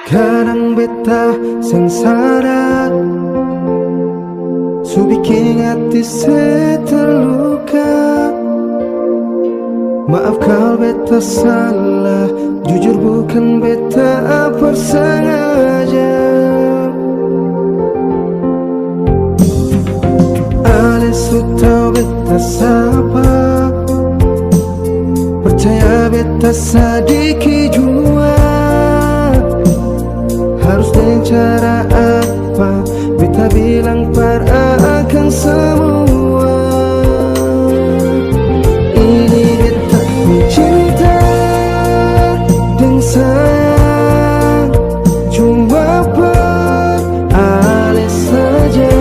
Kadang beta sengsara, su bikin hati terluka. Maaf kalau beta salah, jujur bukan beta bersengaja. Ale su tau beta sapa, percaya beta sadiki jua. Harus dengan cara apa beta bilang para akan semua. Ini beta cinta dan sayang cuma beralih saja.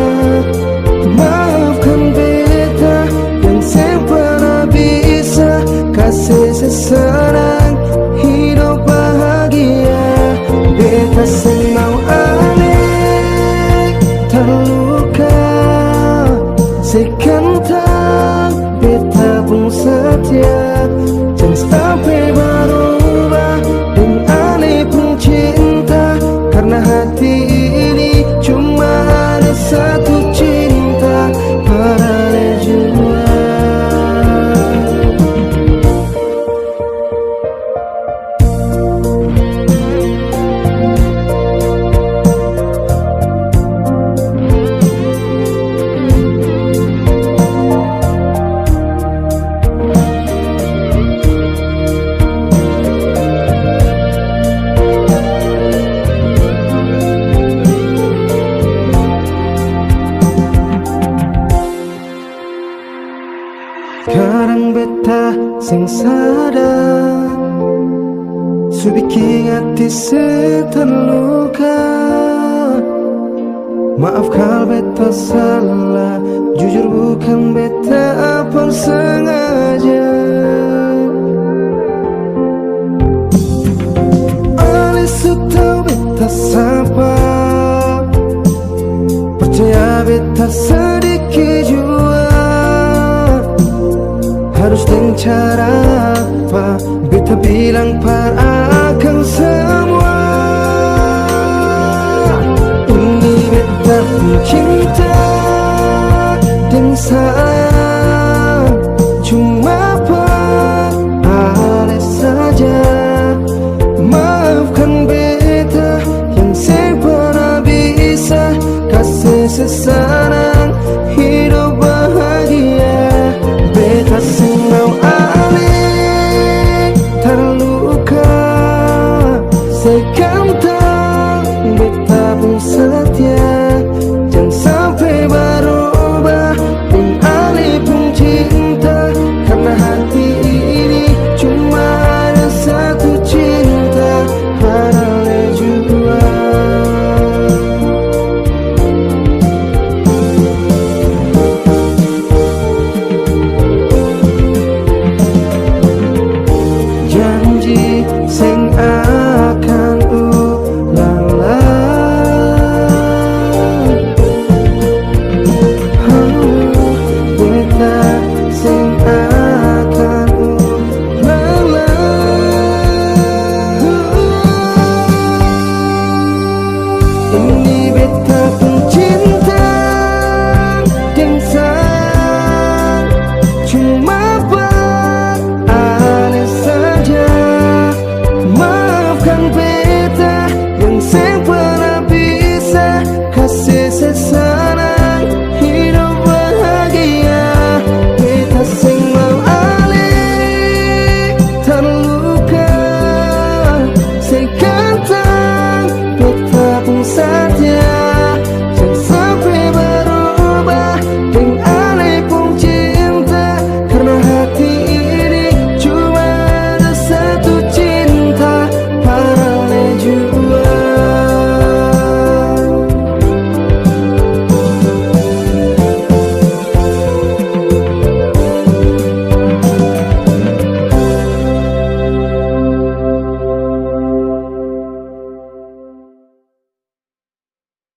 Maafkan beta yang saya pernah bisa kasih seseorang hidup bahagia. Beta semau alih terluka, sekian tak beta pun setia. Jangan sampai berubah dan alih pun cinta, karena hati ini cuma ada satu cinta beralih jua. Kadang beta sengsara, su bikin hati terluka. Maaf kalau beta salah, jujur bukan beta bersengaja. Ale su tau beta sapa, percaya beta sedikit jua. Harus dengan cara apa beta bilang para akan semua. Ini beta cinta dan sayang cuma beralih saja. Maafkan beta yang saya pernah bisa kasih sesuatu.